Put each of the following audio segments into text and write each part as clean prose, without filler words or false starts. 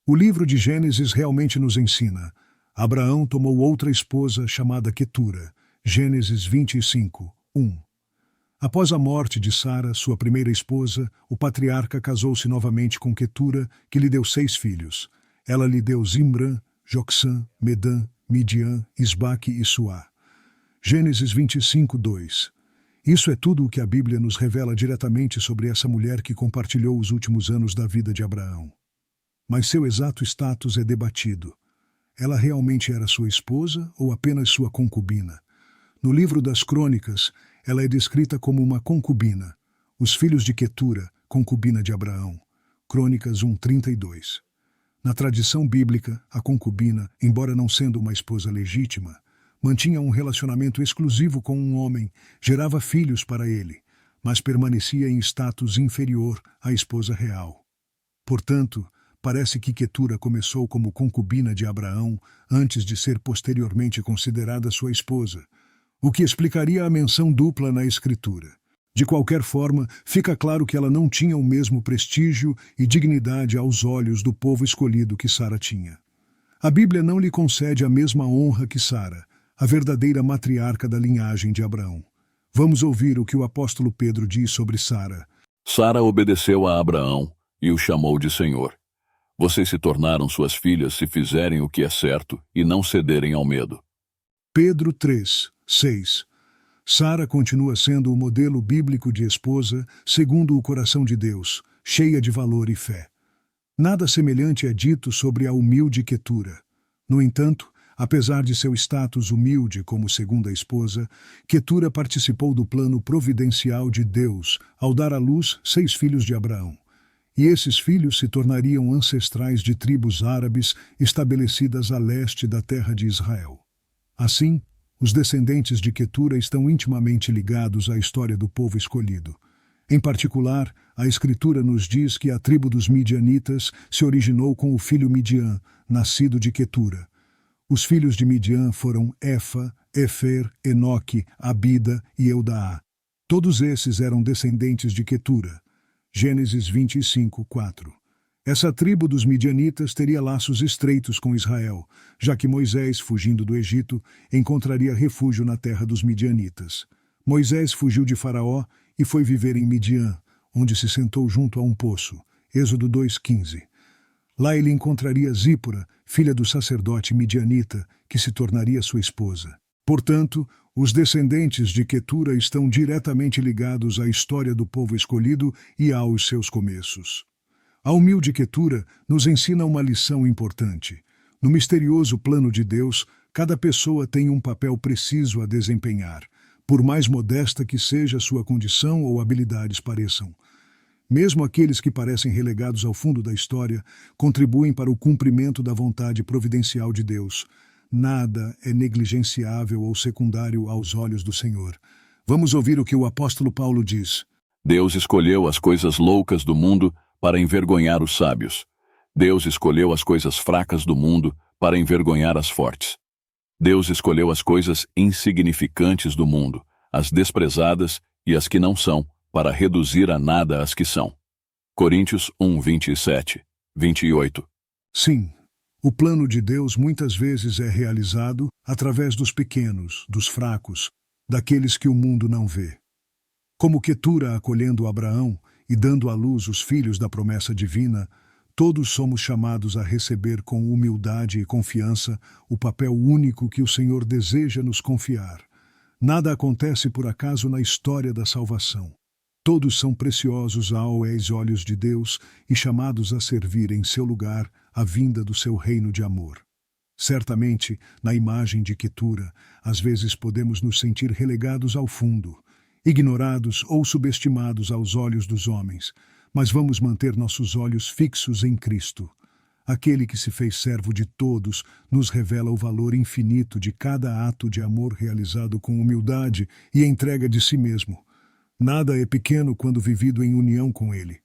O livro de Gênesis realmente nos ensina. Abraão tomou outra esposa chamada Quetura. Gênesis 25, 1. Após a morte de Sara, sua primeira esposa, o patriarca casou-se novamente com Quetura, que lhe deu 6 filhos. Ela lhe deu Zimrã, Jocsã, Medã, Midian, Isbaque e Suá. Gênesis 25, 2. Isso é tudo o que a Bíblia nos revela diretamente sobre essa mulher que compartilhou os últimos anos da vida de Abraão. Mas seu exato status é debatido. Ela realmente era sua esposa ou apenas sua concubina? No livro das Crônicas, ela é descrita como uma concubina. Os filhos de Quetura, concubina de Abraão. Crônicas 1:32. Na tradição bíblica, a concubina, embora não sendo uma esposa legítima, mantinha um relacionamento exclusivo com um homem, gerava filhos para ele, mas permanecia em status inferior à esposa real. Portanto, parece que Quetura começou como concubina de Abraão antes de ser posteriormente considerada sua esposa, o que explicaria a menção dupla na Escritura. De qualquer forma, fica claro que ela não tinha o mesmo prestígio e dignidade aos olhos do povo escolhido que Sara tinha. A Bíblia não lhe concede a mesma honra que Sara, a verdadeira matriarca da linhagem de Abraão. Vamos ouvir o que o apóstolo Pedro diz sobre Sara. Sara obedeceu a Abraão e o chamou de Senhor. Vocês se tornaram suas filhas se fizerem o que é certo e não cederem ao medo. Pedro 3, 6. Sara continua sendo o modelo bíblico de esposa, segundo o coração de Deus, cheia de valor e fé. Nada semelhante é dito sobre a humilde Quetura. No entanto, apesar de seu status humilde como segunda esposa, Quetura participou do plano providencial de Deus ao dar à luz 6 filhos de Abraão. E esses filhos se tornariam ancestrais de tribos árabes estabelecidas a leste da terra de Israel. Assim, os descendentes de Quetura estão intimamente ligados à história do povo escolhido. Em particular, a Escritura nos diz que a tribo dos midianitas se originou com o filho Midian, nascido de Quetura. Os filhos de Midian foram Efa, Efer, Enoque, Abida e Eudaá. Todos esses eram descendentes de Quetura. Gênesis 25, 4. Essa tribo dos midianitas teria laços estreitos com Israel, já que Moisés, fugindo do Egito, encontraria refúgio na terra dos midianitas. Moisés fugiu de Faraó e foi viver em Midian, onde se sentou junto a um poço. Êxodo 2:15. Lá ele encontraria Zípora, filha do sacerdote midianita, que se tornaria sua esposa. Portanto, os descendentes de Quetura estão diretamente ligados à história do povo escolhido e aos seus começos. A humilde Quetura nos ensina uma lição importante. No misterioso plano de Deus, cada pessoa tem um papel preciso a desempenhar, por mais modesta que seja sua condição ou habilidades pareçam. Mesmo aqueles que parecem relegados ao fundo da história contribuem para o cumprimento da vontade providencial de Deus. Nada é negligenciável ou secundário aos olhos do Senhor. Vamos ouvir o que o apóstolo Paulo diz. Deus escolheu as coisas loucas do mundo para envergonhar os sábios. Deus escolheu as coisas fracas do mundo para envergonhar as fortes. Deus escolheu as coisas insignificantes do mundo, as desprezadas e as que não são, para reduzir a nada as que são. Coríntios 1:27, 28. Sim, o plano de Deus muitas vezes é realizado através dos pequenos, dos fracos, daqueles que o mundo não vê. Como Quetura acolhendo Abraão e dando à luz os filhos da promessa divina, todos somos chamados a receber com humildade e confiança o papel único que o Senhor deseja nos confiar. Nada acontece por acaso na história da salvação. Todos são preciosos aos olhos de Deus e chamados a servir em seu lugar a vinda do seu reino de amor. Certamente, na imagem de Quetura, às vezes podemos nos sentir relegados ao fundo, ignorados ou subestimados aos olhos dos homens, mas vamos manter nossos olhos fixos em Cristo. Aquele que se fez servo de todos nos revela o valor infinito de cada ato de amor realizado com humildade e entrega de si mesmo. Nada é pequeno quando vivido em união com Ele.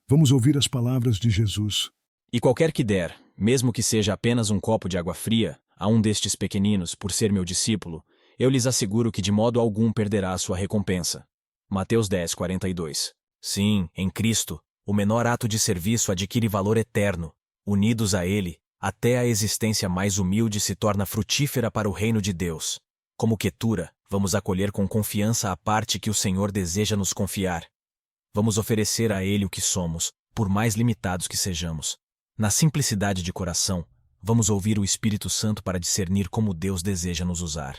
Vamos ouvir as palavras de Jesus. E qualquer que der, mesmo que seja apenas um copo de água fria, a um destes pequeninos, por ser meu discípulo, eu lhes asseguro que de modo algum perderá a sua recompensa. Mateus 10:42. Sim, em Cristo, o menor ato de serviço adquire valor eterno. Unidos a ele, até a existência mais humilde se torna frutífera para o reino de Deus. Como Quetura, vamos acolher com confiança a parte que o Senhor deseja nos confiar. Vamos oferecer a ele o que somos, por mais limitados que sejamos. Na simplicidade de coração, vamos ouvir o Espírito Santo para discernir como Deus deseja nos usar.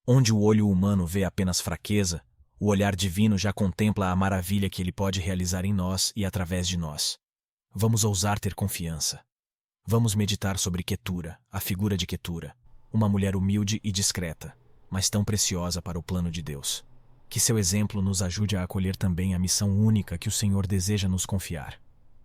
Onde o olho humano vê apenas fraqueza, o olhar divino já contempla a maravilha que ele pode realizar em nós e através de nós. Vamos ousar ter confiança. Vamos meditar sobre Quetura, a figura de Quetura, uma mulher humilde e discreta, mas tão preciosa para o plano de Deus. Que seu exemplo nos ajude a acolher também a missão única que o Senhor deseja nos confiar.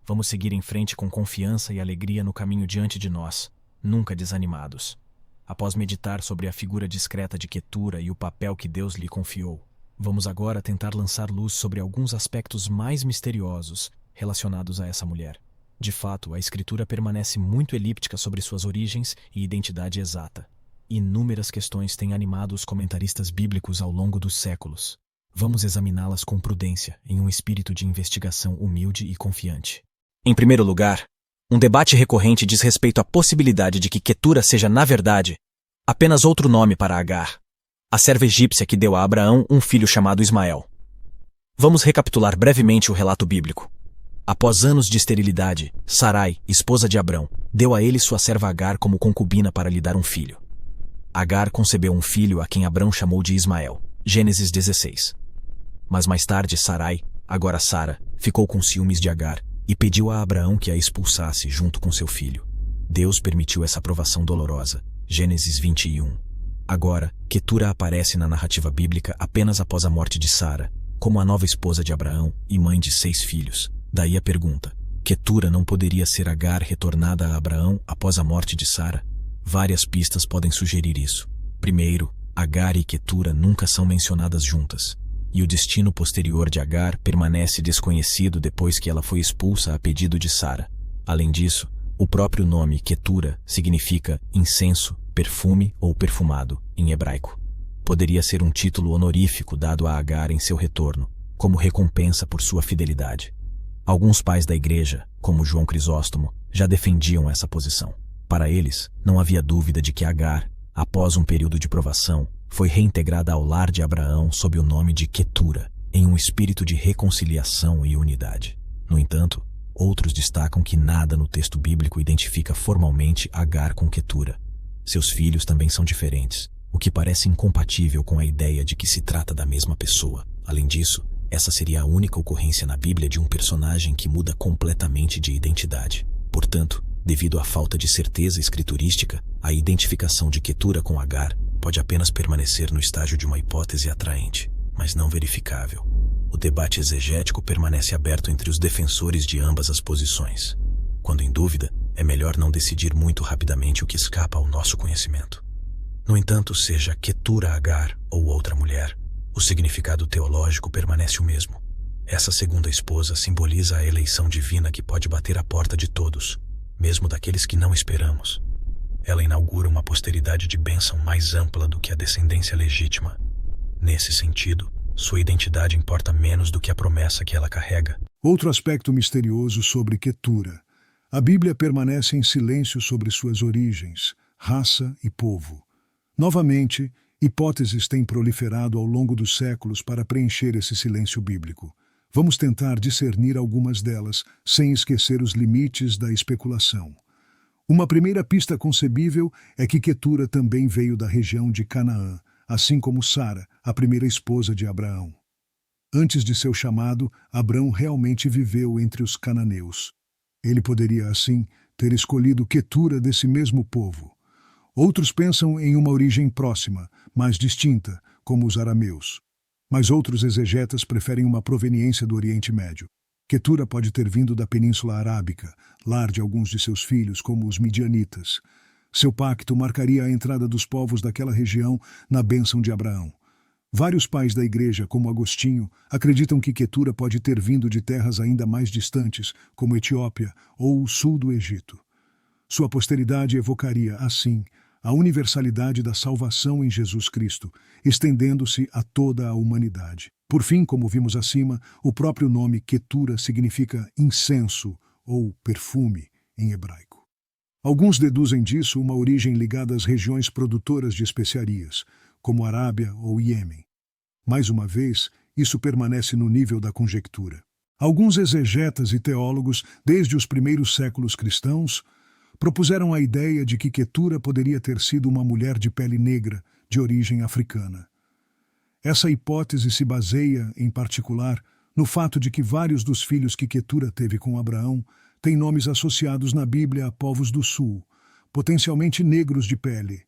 Vamos seguir em frente com confiança e alegria no caminho diante de nós, nunca desanimados. Após meditar sobre a figura discreta de Quetura e o papel que Deus lhe confiou, vamos agora tentar lançar luz sobre alguns aspectos mais misteriosos relacionados a essa mulher. De fato, a Escritura permanece muito elíptica sobre suas origens e identidade exata. Inúmeras questões têm animado os comentaristas bíblicos ao longo dos séculos. Vamos examiná-las com prudência, em um espírito de investigação humilde e confiante. Em primeiro lugar, um debate recorrente diz respeito à possibilidade de que Quetura seja, na verdade, apenas outro nome para Agar, a serva egípcia que deu a Abraão um filho chamado Ismael. Vamos recapitular brevemente o relato bíblico. Após anos de esterilidade, Sarai, esposa de Abrão, deu a ele sua serva Agar como concubina para lhe dar um filho. Agar concebeu um filho a quem Abrão chamou de Ismael. Gênesis 16. Mas mais tarde Sarai, agora Sara, ficou com ciúmes de Agar e pediu a Abraão que a expulsasse junto com seu filho. Deus permitiu essa provação dolorosa. Gênesis 21. Agora, Quetura aparece na narrativa bíblica apenas após a morte de Sara, como a nova esposa de Abraão e mãe de 6 filhos. Daí a pergunta: Quetura não poderia ser Agar retornada a Abraão após a morte de Sara? Várias pistas podem sugerir isso. Primeiro, Agar e Quetura nunca são mencionadas juntas, e o destino posterior de Agar permanece desconhecido depois que ela foi expulsa a pedido de Sara. Além disso, o próprio nome Quetura significa incenso, perfume ou perfumado, em hebraico. Poderia ser um título honorífico dado a Agar em seu retorno, como recompensa por sua fidelidade. Alguns pais da igreja, como João Crisóstomo, já defendiam essa posição. Para eles, não havia dúvida de que Agar, após um período de provação, foi reintegrada ao lar de Abraão sob o nome de Quetura, em um espírito de reconciliação e unidade. No entanto, outros destacam que nada no texto bíblico identifica formalmente Agar com Quetura. Seus filhos também são diferentes, o que parece incompatível com a ideia de que se trata da mesma pessoa. Além disso, essa seria a única ocorrência na Bíblia de um personagem que muda completamente de identidade. Portanto, devido à falta de certeza escriturística, a identificação de Quetura com Agar pode apenas permanecer no estágio de uma hipótese atraente, mas não verificável. O debate exegético permanece aberto entre os defensores de ambas as posições. Quando em dúvida, é melhor não decidir muito rapidamente o que escapa ao nosso conhecimento. No entanto, seja Quetura Agar ou outra mulher, o significado teológico permanece o mesmo. Essa segunda esposa simboliza a eleição divina que pode bater à porta de todos, mesmo daqueles que não esperamos. Ela inaugura uma posteridade de bênção mais ampla do que a descendência legítima. Nesse sentido, sua identidade importa menos do que a promessa que ela carrega. Outro aspecto misterioso sobre Quetura. A Bíblia permanece em silêncio sobre suas origens, raça e povo. Novamente, hipóteses têm proliferado ao longo dos séculos para preencher esse silêncio bíblico. Vamos tentar discernir algumas delas, sem esquecer os limites da especulação. Uma primeira pista concebível é que Quetura também veio da região de Canaã, assim como Sara, a primeira esposa de Abraão. Antes de seu chamado, Abrão realmente viveu entre os cananeus. Ele poderia, assim, ter escolhido Quetura desse mesmo povo. Outros pensam em uma origem próxima, mais distinta, como os arameus. Mas outros exegetas preferem uma proveniência do Oriente Médio. Quetura pode ter vindo da Península Arábica, lar de alguns de seus filhos, como os midianitas. Seu pacto marcaria a entrada dos povos daquela região na bênção de Abraão. Vários pais da igreja, como Agostinho, acreditam que Quetura pode ter vindo de terras ainda mais distantes, como Etiópia ou o sul do Egito. Sua posteridade evocaria, assim, a universalidade da salvação em Jesus Cristo, estendendo-se a toda a humanidade. Por fim, como vimos acima, o próprio nome Quetura significa incenso ou perfume em hebraico. Alguns deduzem disso uma origem ligada às regiões produtoras de especiarias, como Arábia ou Iêmen. Mais uma vez, isso permanece no nível da conjectura. Alguns exegetas e teólogos, desde os primeiros séculos cristãos, propuseram a ideia de que Quetura poderia ter sido uma mulher de pele negra, de origem africana. Essa hipótese se baseia, em particular, no fato de que vários dos filhos que Quetura teve com Abraão têm nomes associados na Bíblia a povos do sul, potencialmente negros de pele.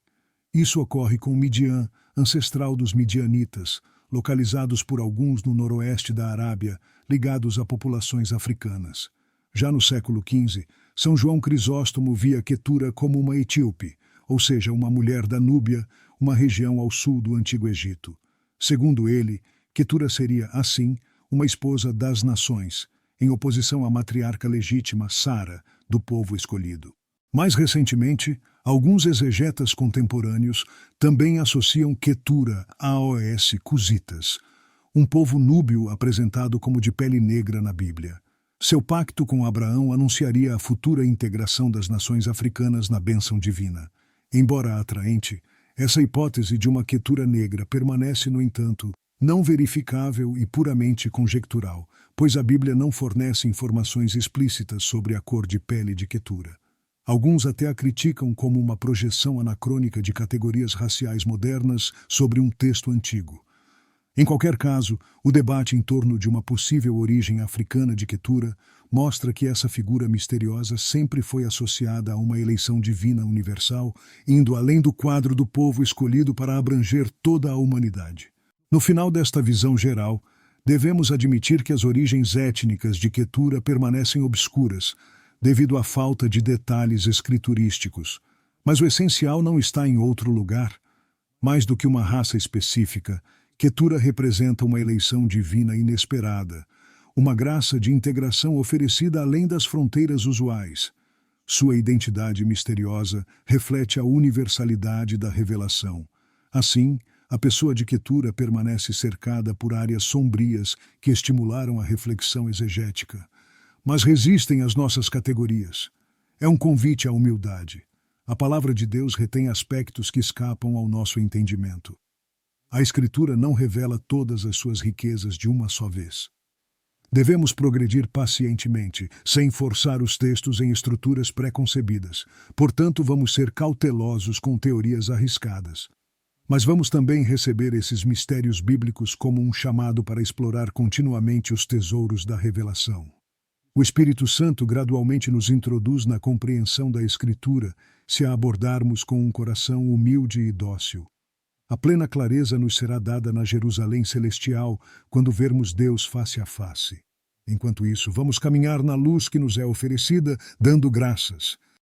Isso ocorre com Midian, ancestral dos midianitas, localizados por alguns no noroeste da Arábia, ligados a populações africanas. Já no século XV, São João Crisóstomo via Quetura como uma etíope, ou seja, uma mulher da Núbia, uma região ao sul do Antigo Egito. Segundo ele, Quetura seria, assim, uma esposa das nações, em oposição à matriarca legítima Sara, do povo escolhido. Mais recentemente, alguns exegetas contemporâneos também associam Quetura aos cusitas, um povo núbio apresentado como de pele negra na Bíblia. Seu pacto com Abraão anunciaria a futura integração das nações africanas na bênção divina. Embora atraente, essa hipótese de uma Quetura negra permanece, no entanto, não verificável e puramente conjectural, pois a Bíblia não fornece informações explícitas sobre a cor de pele de Quetura. Alguns até a criticam como uma projeção anacrônica de categorias raciais modernas sobre um texto antigo. Em qualquer caso, o debate em torno de uma possível origem africana de Quetura mostra que essa figura misteriosa sempre foi associada a uma eleição divina universal, indo além do quadro do povo escolhido para abranger toda a humanidade. No final desta visão geral, devemos admitir que as origens étnicas de Quetura permanecem obscuras, devido à falta de detalhes escriturísticos. Mas o essencial não está em outro lugar. Mais do que uma raça específica, Quetura representa uma eleição divina inesperada, uma graça de integração oferecida além das fronteiras usuais. Sua identidade misteriosa reflete a universalidade da revelação. Assim, a pessoa de Quetura permanece cercada por áreas sombrias que estimularam a reflexão exegética, mas resistem às nossas categorias. É um convite à humildade. A palavra de Deus retém aspectos que escapam ao nosso entendimento. A Escritura não revela todas as suas riquezas de uma só vez. Devemos progredir pacientemente, sem forçar os textos em estruturas pré-concebidas. Portanto, vamos ser cautelosos com teorias arriscadas. Mas vamos também receber esses mistérios bíblicos como um chamado para explorar continuamente os tesouros da revelação. O Espírito Santo gradualmente nos introduz na compreensão da Escritura, se a abordarmos com um coração humilde e dócil. A plena clareza nos será dada na Jerusalém celestial, quando vermos Deus face a face. Enquanto isso, vamos caminhar na luz que nos é oferecida, dando graças.